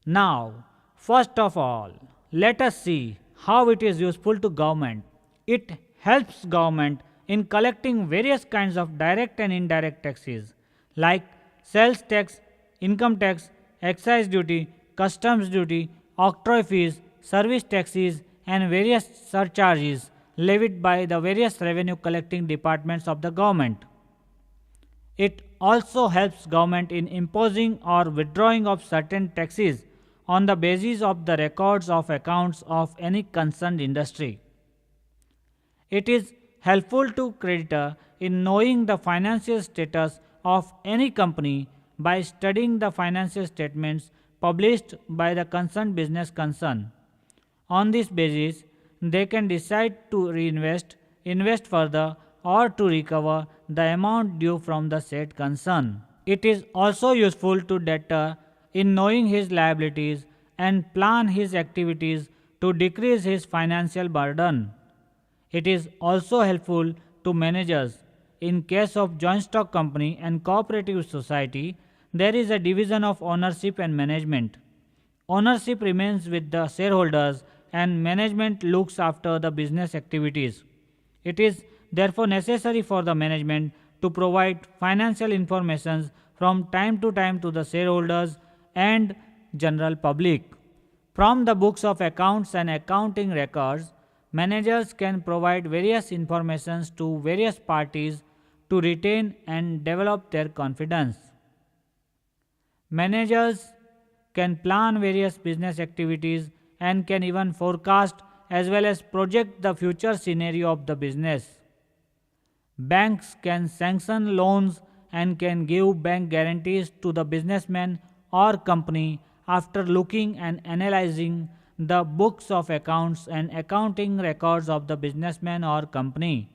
Now, first of all, let us see how it is useful to government. It helps government in collecting various kinds of direct and indirect taxes like sales tax, income tax, excise duty, customs duty, octroi fees, service taxes and various surcharges levied by the various revenue collecting departments of the government. It also helps government in imposing or withdrawing of certain taxes on the basis of the records of accounts of any concerned industry. It is helpful to creditor in knowing the financial status of any company by studying the financial statements published by the concerned business concern. On this basis, they can decide to reinvest, invest further, or to recover the amount due from the said concern. It is also useful to debtor in knowing his liabilities and plan his activities to decrease his financial burden. It is also helpful to managers. In case of joint stock company and cooperative society, there is a division of ownership and management. Ownership remains with the shareholders and management looks after the business activities. It is therefore necessary for the management to provide financial information from time to time to the shareholders and general public. From the books of accounts and accounting records, managers can provide various informations to various parties to retain and develop their confidence. Managers can plan various business activities and can even forecast as well as project the future scenario of the business. Banks can sanction loans and can give bank guarantees to the businessman or company after looking and analyzing the books of accounts and accounting records of the businessman or company.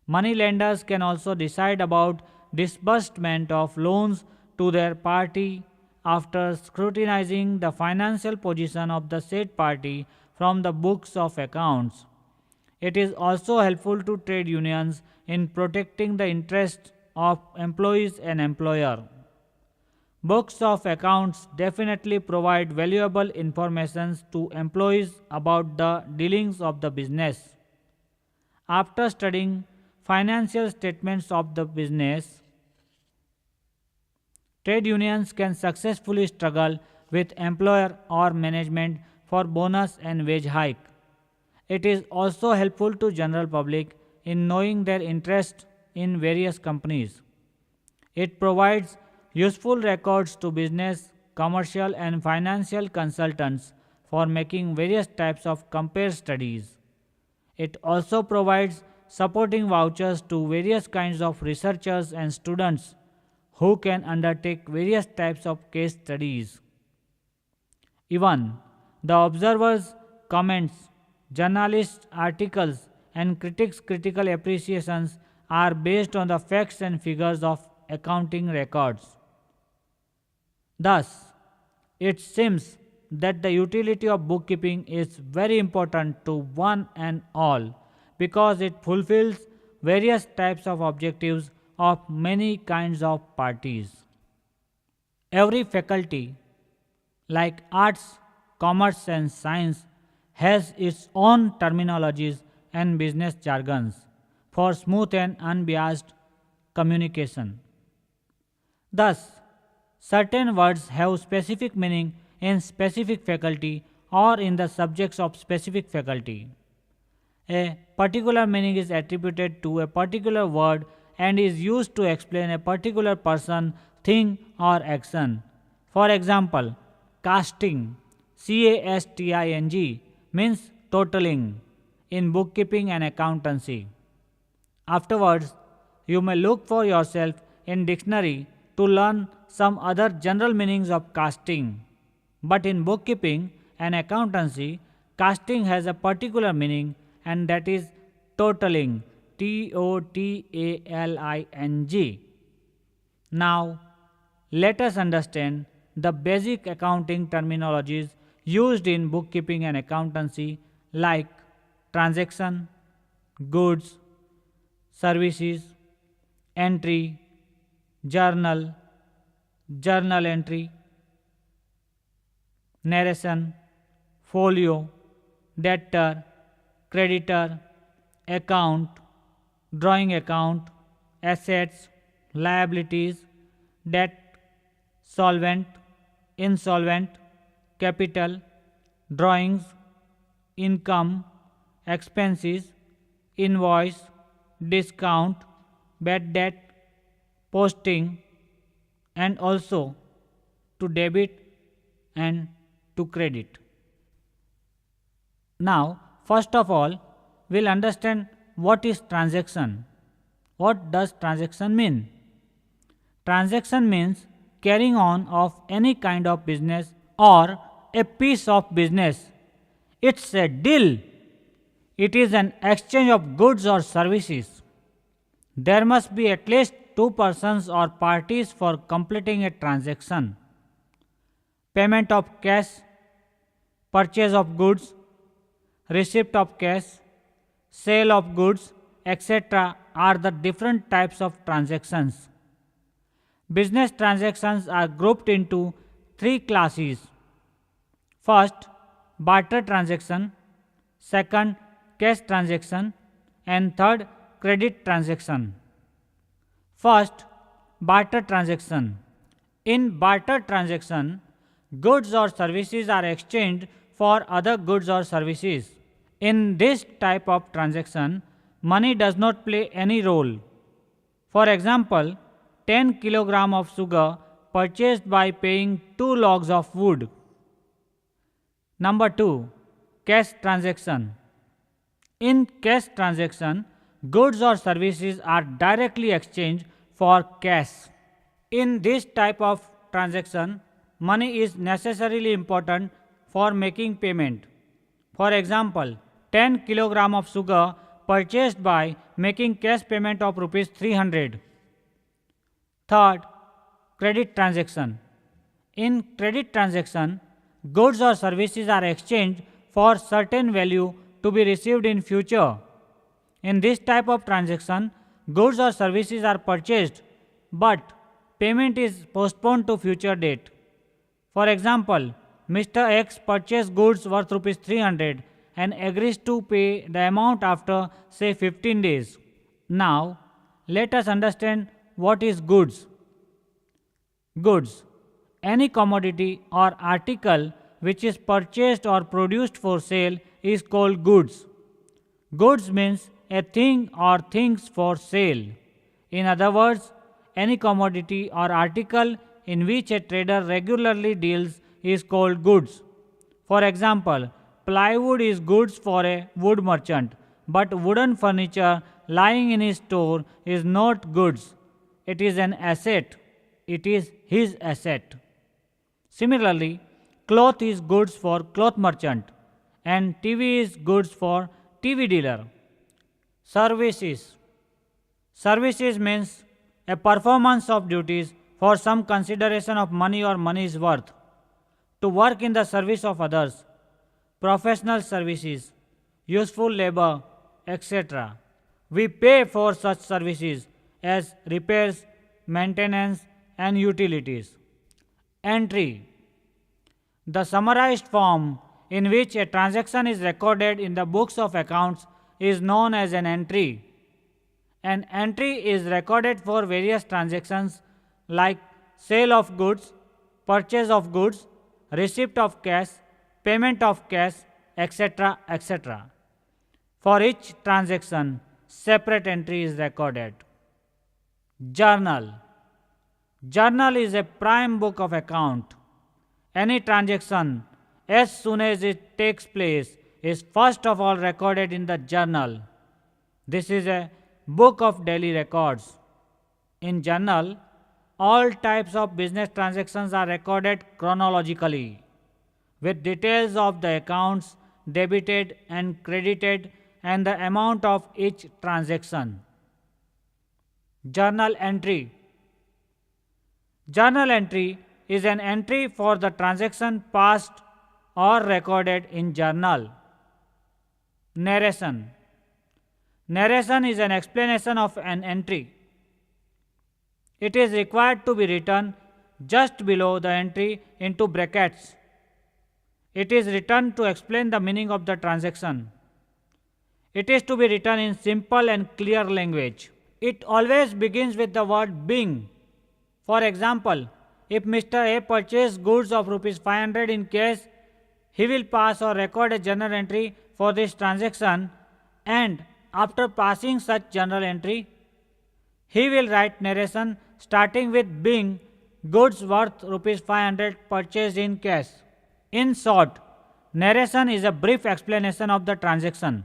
Money lenders can also decide about disbursement of loans to their party after scrutinizing the financial position of the said party from the books of accounts. It is also helpful to trade unions in protecting the interests of employees and employer. Books of accounts definitely provide valuable information to employees about the dealings of the business. After studying financial statements of the business, trade unions can successfully struggle with employer or management for bonus and wage hike. It is also helpful to general public in knowing their interest in various companies. It provides useful records to business, commercial and financial consultants for making various types of compare studies. It also provides supporting vouchers to various kinds of researchers and students who can undertake various types of case studies. Even the observers' comments, journalists' articles, and critics' critical appreciations are based on the facts and figures of accounting records. Thus, it seems that the utility of bookkeeping is very important to one and all because it fulfills various types of objectives of many kinds of parties. Every faculty, like arts, commerce, and science, has its own terminologies and business jargons for smooth and unbiased communication. Thus, certain words have specific meaning in specific faculty or in the subjects of specific faculty. A particular meaning is attributed to a particular word and is used to explain a particular person, thing, or action. For example, casting, CASTING, means totaling in bookkeeping and accountancy. Afterwards, you may look for yourself in dictionary to learn some other general meanings of casting. But in bookkeeping and accountancy, casting has a particular meaning and that is totaling, TOTALING. Now, let us understand the basic accounting terminologies used in bookkeeping and accountancy like transaction, goods, services, entry, journal, journal entry, narration, folio, debtor, creditor, account, drawing account, assets, liabilities, debt, solvent, insolvent, capital, drawings, income, expenses, invoice, discount, bad debt, posting, and also to debit and to credit. Now, first of all, we'll understand what is transaction. What does transaction mean? Transaction means carrying on of any kind of business or a piece of business. It's a deal. It is an exchange of goods or services. There must be at least two persons or parties for completing a transaction. Payment of cash, purchase of goods, receipt of cash, sale of goods, etc. are the different types of transactions. Business transactions are grouped into three classes. First, barter transaction, second, cash transaction, and third, credit transaction. First, barter transaction. In barter transaction, goods or services are exchanged for other goods or services. In this type of transaction, money does not play any role. For example, 10 kg of sugar purchased by paying 2 logs of wood. Number 2. Cash transaction. In cash transaction, goods or services are directly exchanged for cash. In this type of transaction, money is necessarily important for making payment. For example, 10 kg of sugar purchased by making cash payment of rupees 300. Third, credit transaction. In credit transaction, goods or services are exchanged for certain value to be received in future. In this type of transaction, goods or services are purchased, but payment is postponed to future date. For example, Mr. X purchased goods worth rupees 300 and agrees to pay the amount after say 15 days. Now, let us understand what is goods. Goods. Any commodity or article which is purchased or produced for sale is called goods. Goods means a thing or things for sale. In other words, any commodity or article in which a trader regularly deals is called goods. For example, plywood is goods for a wood merchant, but wooden furniture lying in his store is not goods. It is an asset. It is his asset. Similarly, cloth is goods for cloth merchant and TV is goods for TV dealer. Services. Services means a performance of duties for some consideration of money or money's worth. To work in the service of others. Professional services, useful labor, etc. We pay for such services as repairs, maintenance, and utilities. Entry. The summarized form in which a transaction is recorded in the books of accounts is known as an entry. An entry is recorded for various transactions like sale of goods, purchase of goods, receipt of cash, payment of cash, etc. etc. For each transaction, separate entry is recorded. Journal. Journal is a prime book of account. Any transaction, as soon as it takes place, is first of all recorded in the journal. This is a book of daily records. In journal, all types of business transactions are recorded chronologically, with details of the accounts debited and credited and the amount of each transaction. Journal entry. Journal entry is an entry for the transaction passed or recorded in journal. Narration. Narration is an explanation of an entry. It is required to be written just below the entry into brackets. It is written to explain the meaning of the transaction. It is to be written in simple and clear language. It always begins with the word being. For example, if Mr. A purchased goods of rupees 500 in cash, he will pass or record a journal entry for this transaction, and after passing such journal entry, he will write narration starting with being goods worth rupees 500 purchased in cash. In short, narration is a brief explanation of the transaction.